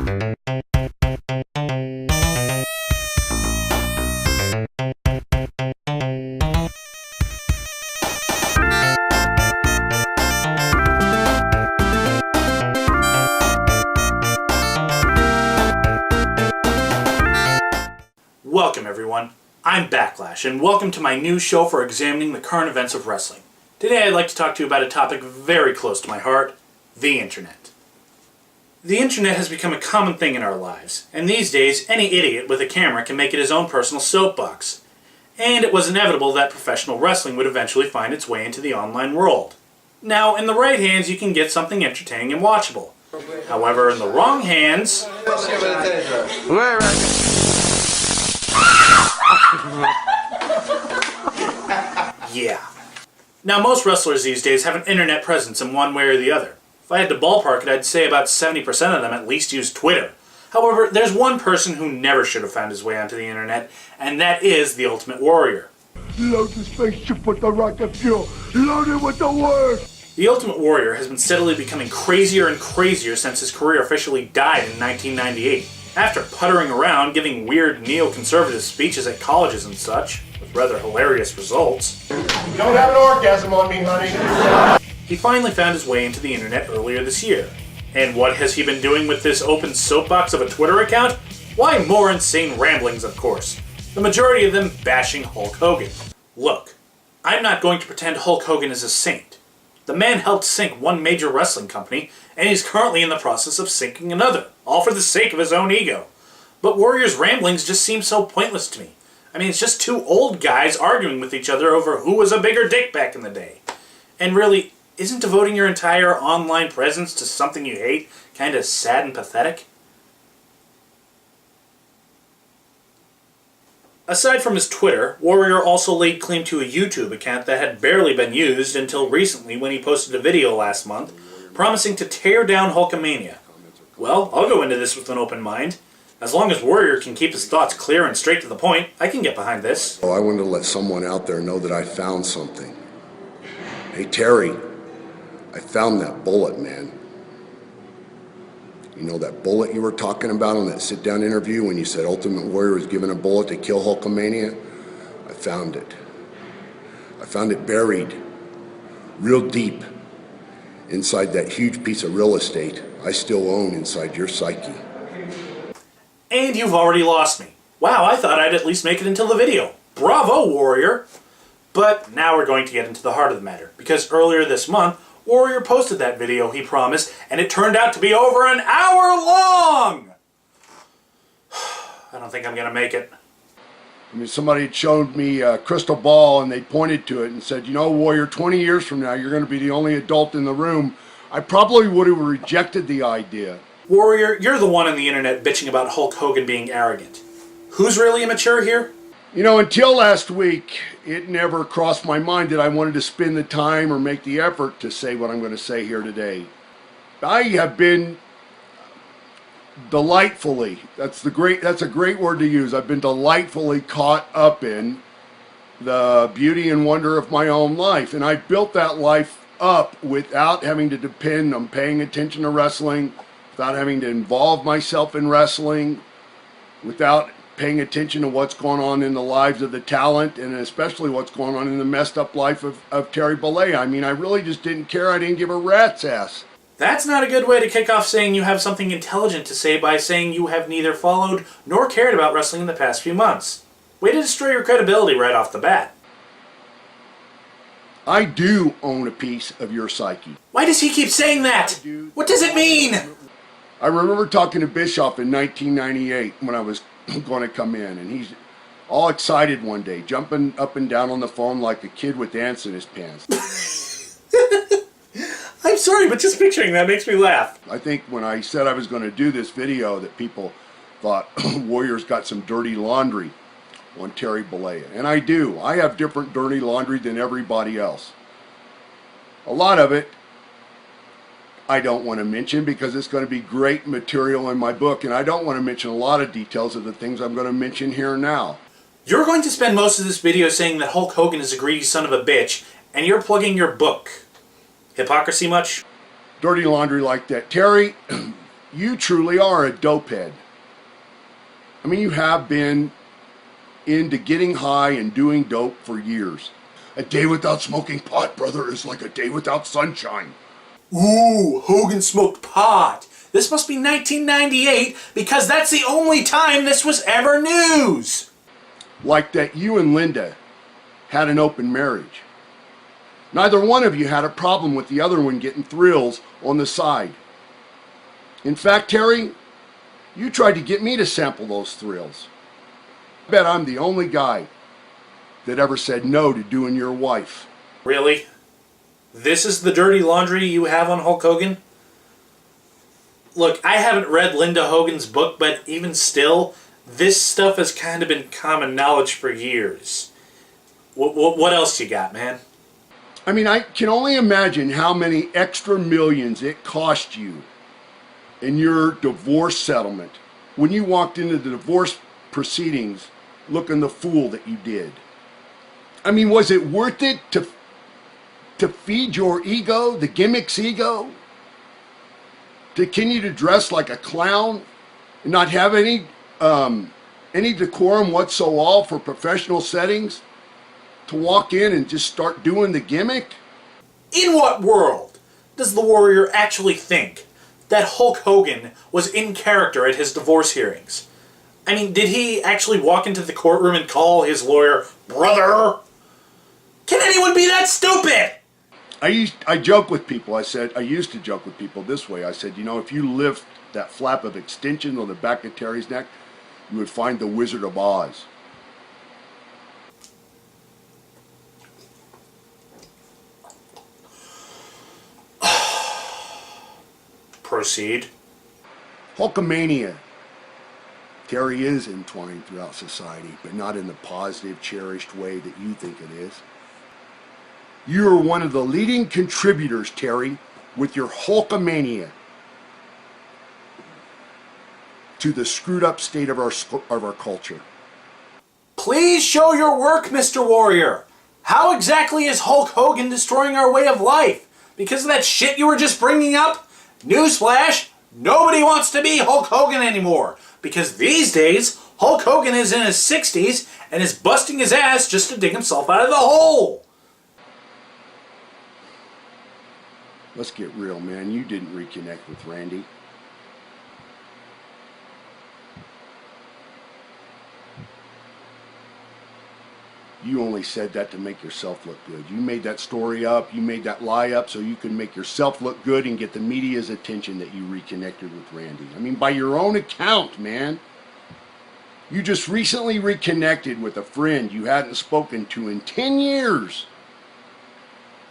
Welcome everyone, I'm Backlash, and welcome to my new show for examining the current events of wrestling. Today I'd like to talk to you about a topic very close to my heart, the internet. The internet has become a common thing in our lives, and these days any idiot with a camera can make it his own personal soapbox. And it was inevitable that professional wrestling would eventually find its way into the online world. Now, in the right hands you can get something entertaining and watchable. However, in the wrong hands... Yeah. Now most wrestlers these days have an internet presence in one way or the other. If I had to ballpark it, I'd say about 70% of them at least use Twitter. However, there's one person who never should have found his way onto the internet, and that is the Ultimate Warrior. Load the spaceship with the rocket fuel. Load it with the word. The Ultimate Warrior has been steadily becoming crazier and crazier since his career officially died in 1998. After puttering around, giving weird neoconservative speeches at colleges and such, with rather hilarious results. Don't have an orgasm on me, honey. He finally found his way into the internet earlier this year. And what has he been doing with this open soapbox of a Twitter account? Why, more insane ramblings, of course. The majority of them bashing Hulk Hogan. Look, I'm not going to pretend Hulk Hogan is a saint. The man helped sink one major wrestling company, and he's currently in the process of sinking another, all for the sake of his own ego. But Warrior's ramblings just seem so pointless to me. I mean, it's just two old guys arguing with each other over who was a bigger dick back in the day. And really, isn't devoting your entire online presence to something you hate kinda sad and pathetic? Aside from his Twitter, Warrior also laid claim to a YouTube account that had barely been used until recently when he posted a video last month promising to tear down Hulkamania. Well, I'll go into this with an open mind. As long as Warrior can keep his thoughts clear and straight to the point, I can get behind this. Oh, I wanted to let someone out there know that I found something. Hey Terry, I found that bullet, man. You know that bullet you were talking about on that sit-down interview when you said Ultimate Warrior was given a bullet to kill Hulkamania? I found it. I found it buried, real deep, inside that huge piece of real estate I still own inside your psyche. And you've already lost me. Wow, I thought I'd at least make it until the video. Bravo, Warrior! But now we're going to get into the heart of the matter, because earlier this month, Warrior posted that video he promised, and it turned out to be over an hour long! I don't think I'm gonna make it. I mean, somebody had showed me a crystal ball and they pointed to it and said, you know, Warrior, 20 years from now, you're going to be the only adult in the room. I probably would have rejected the idea. Warrior, you're the one on the internet bitching about Hulk Hogan being arrogant. Who's really immature here? You know, until last week, it never crossed my mind that I wanted to spend the time or make the effort to say what I'm going to say here today. I have been delightfully, that's a great word to use. I've been delightfully caught up in the beauty and wonder of my own life. And I built that life up without having to depend on paying attention to wrestling, without having to involve myself in wrestling, without paying attention to what's going on in the lives of the talent, and especially what's going on in the messed up life of Terry Bollea. I mean, I really just didn't care. I didn't give a rat's ass. That's not a good way to kick off saying you have something intelligent to say by saying you have neither followed nor cared about wrestling in the past few months. Way to destroy your credibility right off the bat. I do own a piece of your psyche. Why does he keep saying that? What does it mean? I remember talking to Bischoff in 1998 when I was going to come in, and he's all excited one day, jumping up and down on the phone like a kid with ants in his pants. I'm sorry, but just picturing that makes me laugh. I think when I said I was going to do this video that people thought Warrior's got some dirty laundry on Terry Bollea. And I do. I have different dirty laundry than everybody else. A lot of it I don't want to mention because it's going to be great material in my book, and I don't want to mention a lot of details of the things I'm going to mention here now. You're going to spend most of this video saying that Hulk Hogan is a greedy son of a bitch, and you're plugging your book. Hypocrisy much? Dirty laundry like that. Terry, you truly are a dopehead. I mean, you have been into getting high and doing dope for years. A day without smoking pot, brother, is like a day without sunshine. Ooh, Hogan smoked pot. This must be 1998 because that's the only time this was ever news. Like that you and Linda had an open marriage. Neither one of you had a problem with the other one getting thrills on the side. In fact, Terry, you tried to get me to sample those thrills. I bet I'm the only guy that ever said no to doing your wife. Really? This is the dirty laundry you have on Hulk Hogan? Look, I haven't read Linda Hogan's book, but even still, this stuff has kind of been common knowledge for years. What else you got, man? I mean, I can only imagine how many extra millions it cost you in your divorce settlement when you walked into the divorce proceedings looking the fool that you did. I mean, was it worth it to feed your ego, the gimmick's ego? To continue to dress like a clown and not have any decorum whatsoever for professional settings? To walk in and just start doing the gimmick? In what world does the Warrior actually think that Hulk Hogan was in character at his divorce hearings? I mean, did he actually walk into the courtroom and call his lawyer brother? Can anyone be that stupid? I joke with people. I used to joke with people this way. I said, you know, if you lift that flap of extension on the back of Terry's neck, you would find the Wizard of Oz. Proceed. Hulkamania. Terry is entwined throughout society, but not in the positive, cherished way that you think it is. You are one of the leading contributors, Terry, with your Hulkamania to the screwed up state of our culture. Please show your work, Mr. Warrior. How exactly is Hulk Hogan destroying our way of life? Because of that shit you were just bringing up? Newsflash, nobody wants to be Hulk Hogan anymore. Because these days, Hulk Hogan is in his 60s and is busting his ass just to dig himself out of the hole. Let's get real, man. You didn't reconnect with Randy. You only said that to make yourself look good. You made that story up, you made that lie up so you could make yourself look good and get the media's attention that you reconnected with Randy. I mean, by your own account, man. You just recently reconnected with a friend you hadn't spoken to in 10 years.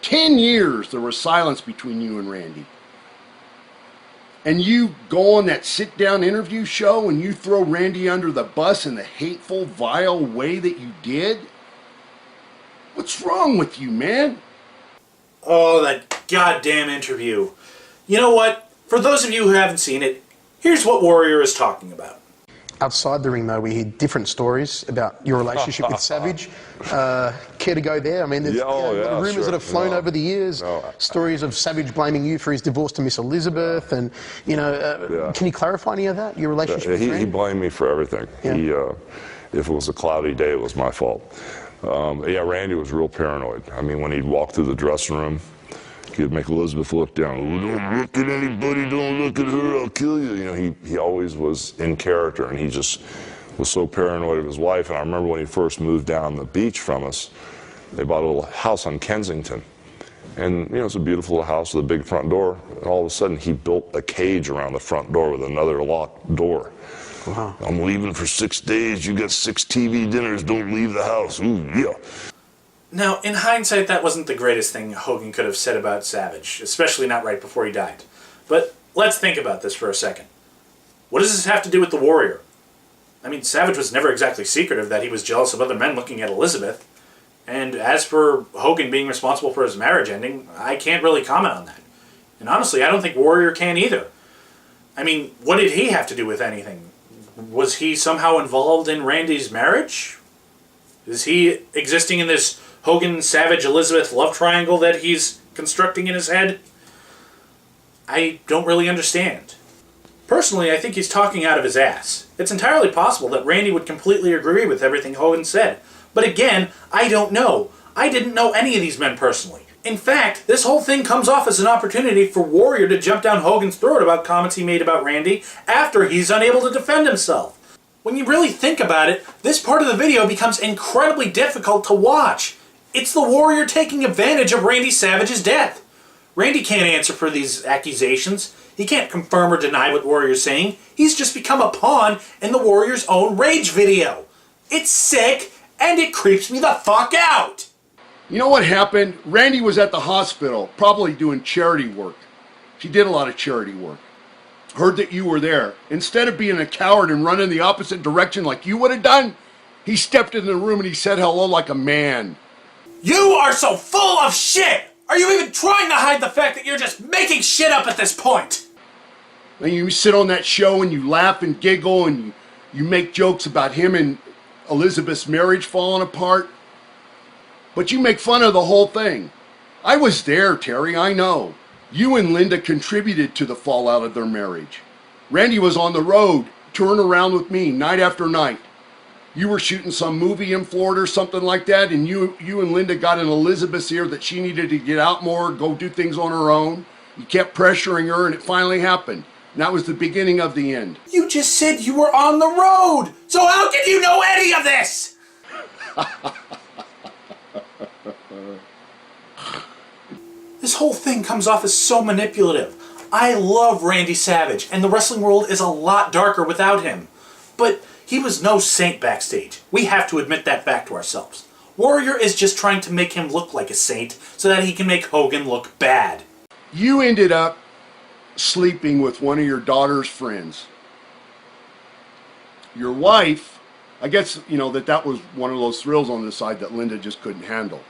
10 years there was silence between you and Randy. And you go on that sit-down interview show and you throw Randy under the bus in the hateful, vile way that you did? What's wrong with you, man? Oh, that goddamn interview. You know what? For those of you who haven't seen it, here's what Warrior is talking about. Outside the ring, though, we hear different stories about your relationship with Savage. Care to go there? I mean, there's rumours that have flown over the years, stories of Savage blaming you for his divorce to Miss Elizabeth, and, can you clarify any of that, your relationship with Randy? He blamed me for everything. Yeah. If it was a cloudy day, it was my fault. Randy was real paranoid. I mean, when he'd walk through the dressing room, he'd make Elizabeth look down. Oh, don't look at anybody, don't look at her, I'll kill you. You know, he always was in character, and he just was so paranoid of his wife. And I remember when he first moved down the beach from us, they bought a little house on Kensington. And, it's a beautiful little house with a big front door. And all of a sudden, he built a cage around the front door with another locked door. Wow. I'm leaving for 6 days. You got 6 TV dinners. Don't leave the house. Ooh, yeah. Now, in hindsight, that wasn't the greatest thing Hogan could have said about Savage, especially not right before he died. But let's think about this for a second. What does this have to do with the Warrior? I mean, Savage was never exactly secretive that he was jealous of other men looking at Elizabeth. And as for Hogan being responsible for his marriage ending, I can't really comment on that. And honestly, I don't think Warrior can either. I mean, what did he have to do with anything? Was he somehow involved in Randy's marriage? Is he existing in this Hogan, Savage, Elizabeth love triangle that he's constructing in his head? I don't really understand. Personally, I think he's talking out of his ass. It's entirely possible that Randy would completely agree with everything Hogan said. But again, I don't know. I didn't know any of these men personally. In fact, this whole thing comes off as an opportunity for Warrior to jump down Hogan's throat about comments he made about Randy after he's unable to defend himself. When you really think about it, this part of the video becomes incredibly difficult to watch. It's the Warrior taking advantage of Randy Savage's death. Randy can't answer for these accusations. He can't confirm or deny what Warrior's saying. He's just become a pawn in the Warrior's own rage video. It's sick, and it creeps me the fuck out! You know what happened? Randy was at the hospital, probably doing charity work. She did a lot of charity work. Heard that you were there. Instead of being a coward and running the opposite direction like you would have done, he stepped in the room and he said hello like a man. You are so full of shit! Are you even trying to hide the fact that you're just making shit up at this point? And you sit on that show and you laugh and giggle and you make jokes about him and Elizabeth's marriage falling apart. But you make fun of the whole thing. I was there, Terry, I know. You and Linda contributed to the fallout of their marriage. Randy was on the road, touring around with me night after night. You were shooting some movie in Florida or something like that, and you and Linda got in Elizabeth's ear that she needed to get out more, go do things on her own. You kept pressuring her, and it finally happened. And that was the beginning of the end. You just said you were on the road! So how can you know any of this? This whole thing comes off as so manipulative. I love Randy Savage, and the wrestling world is a lot darker without him. But he was no saint backstage. We have to admit that fact to ourselves. Warrior is just trying to make him look like a saint so that he can make Hogan look bad. You ended up sleeping with one of your daughter's friends. Your wife, I guess, you know, that was one of those thrills on the side that Linda just couldn't handle.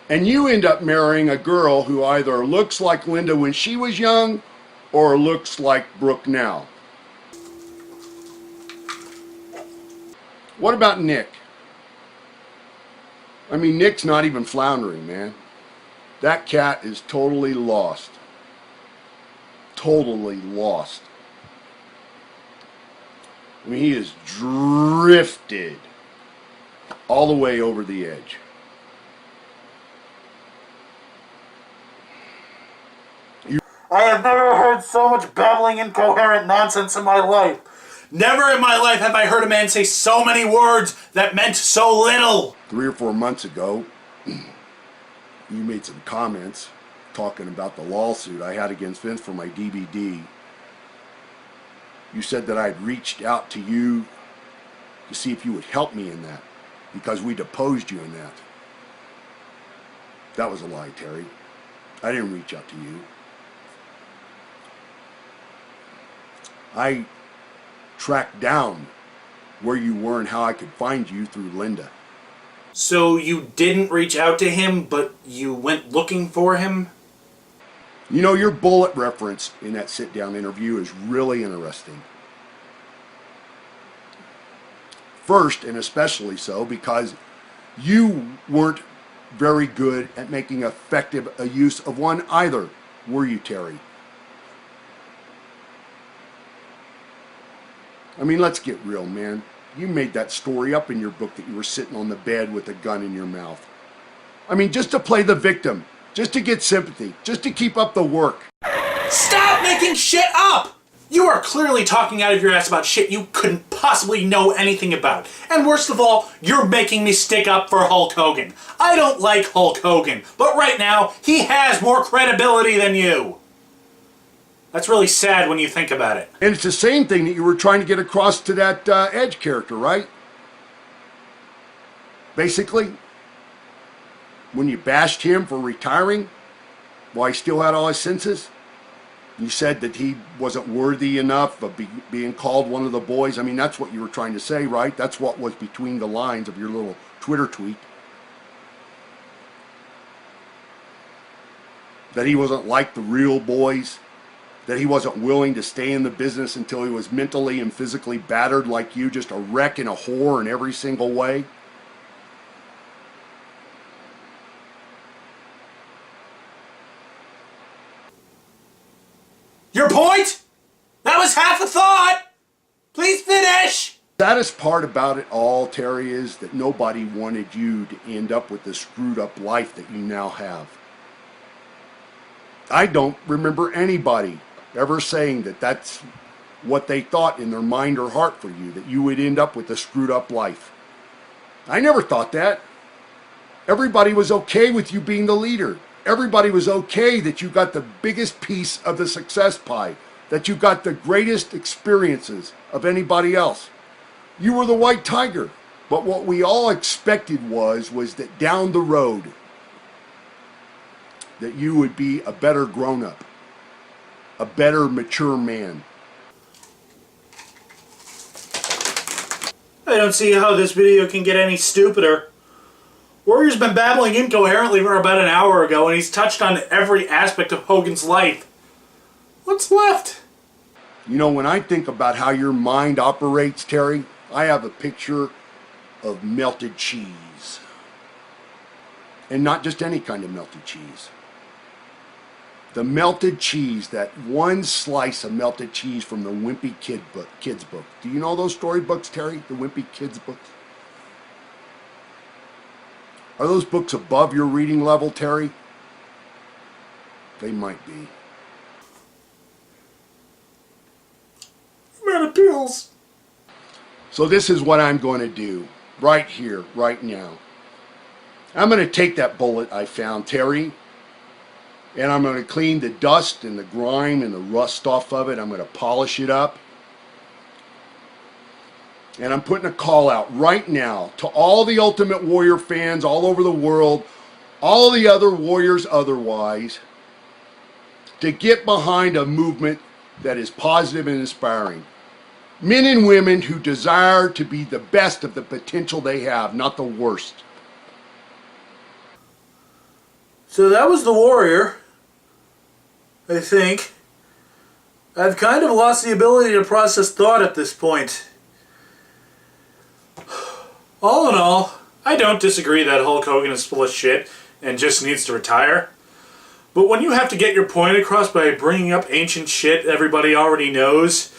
And you end up marrying a girl who either looks like Linda when she was young or looks like Brooke now. What about Nick? I mean, Nick's not even floundering, man. That cat is totally lost. Totally lost. I mean, he is drifted all the way over the edge. I have never heard so much babbling incoherent nonsense in my life. Never in my life have I heard a man say so many words that meant so little. 3 or 4 months ago, you made some comments talking about the lawsuit I had against Vince for my DVD. You said that I'd reached out to you to see if you would help me in that because we deposed you in that. That was a lie, Terry. I didn't reach out to you. I tracked down where you were and how I could find you through Linda. So you didn't reach out to him, but you went looking for him? You know, your bullet reference in that sit-down interview is really interesting. First, and especially so, because you weren't very good at making effective a use of one either, were you, Terry? I mean, let's get real, man. You made that story up in your book that you were sitting on the bed with a gun in your mouth. I mean, just to play the victim, just to get sympathy, just to keep up the work. Stop making shit up! You are clearly talking out of your ass about shit you couldn't possibly know anything about. And worst of all, you're making me stick up for Hulk Hogan. I don't like Hulk Hogan, but right now, he has more credibility than you. That's really sad when you think about it. And it's the same thing that you were trying to get across to that Edge character, right? Basically, when you bashed him for retiring while he still had all his senses, you said that he wasn't worthy enough of being called one of the boys. I mean, that's what you were trying to say, right? That's what was between the lines of your little Twitter tweet. That he wasn't like the real boys. That he wasn't willing to stay in the business until he was mentally and physically battered like you, just a wreck and a whore in every single way. Your point? That was half a thought! Please finish! The saddest part about it all, Terry, is that nobody wanted you to end up with the screwed up life that you now have. I don't remember anybody ever saying that that's what they thought in their mind or heart for you, that you would end up with a screwed up life. I never thought that. Everybody was okay with you being the leader. Everybody was okay that you got the biggest piece of the success pie, that you got the greatest experiences of anybody else. You were the white tiger. But what we all expected was that down the road, that you would be a better grown-up, a better mature man. I don't see how this video can get any stupider. Warrior's been babbling incoherently for about an hour ago, and he's touched on every aspect of Hogan's life. What's left? You know, when I think about how your mind operates, Terry, I have a picture of melted cheese. And not just any kind of melted cheese. The melted cheese, that one slice of melted cheese from the Wimpy Kids book. Do you know those storybooks, Terry? The Wimpy Kids books? Are those books above your reading level, Terry? They might be. I'm out of pills. So this is what I'm going to do right here, right now. I'm going to take that bullet I found, Terry, and I'm going to clean the dust and the grime and the rust off of it. I'm going to polish it up. And I'm putting a call out right now to all the Ultimate Warrior fans all over the world, all the other warriors otherwise, to get behind a movement that is positive and inspiring. Men and women who desire to be the best of the potential they have, not the worst. So that was the Warrior, I think. I've kind of lost the ability to process thought at this point. All in all, I don't disagree that Hulk Hogan is full of shit and just needs to retire. But when you have to get your point across by bringing up ancient shit everybody already knows,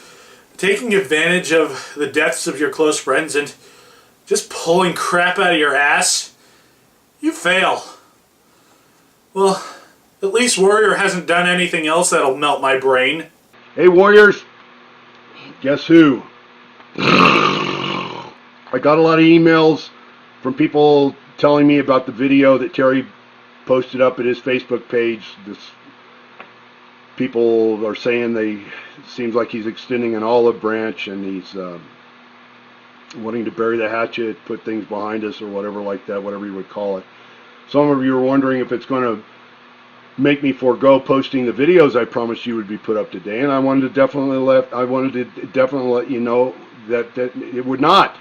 taking advantage of the deaths of your close friends, and just pulling crap out of your ass, you fail. Well, at least Warrior hasn't done anything else that'll melt my brain. Hey, Warriors, guess who? I got a lot of emails from people telling me about the video that Terry posted up at his Facebook page. People are saying seems like he's extending an olive branch, and he's wanting to bury the hatchet, put things behind us, or whatever like that, whatever you would call it. Some of you are wondering if it's going to make me forego posting the videos I promised you would be put up today, and I wanted to definitely let you know that it would not.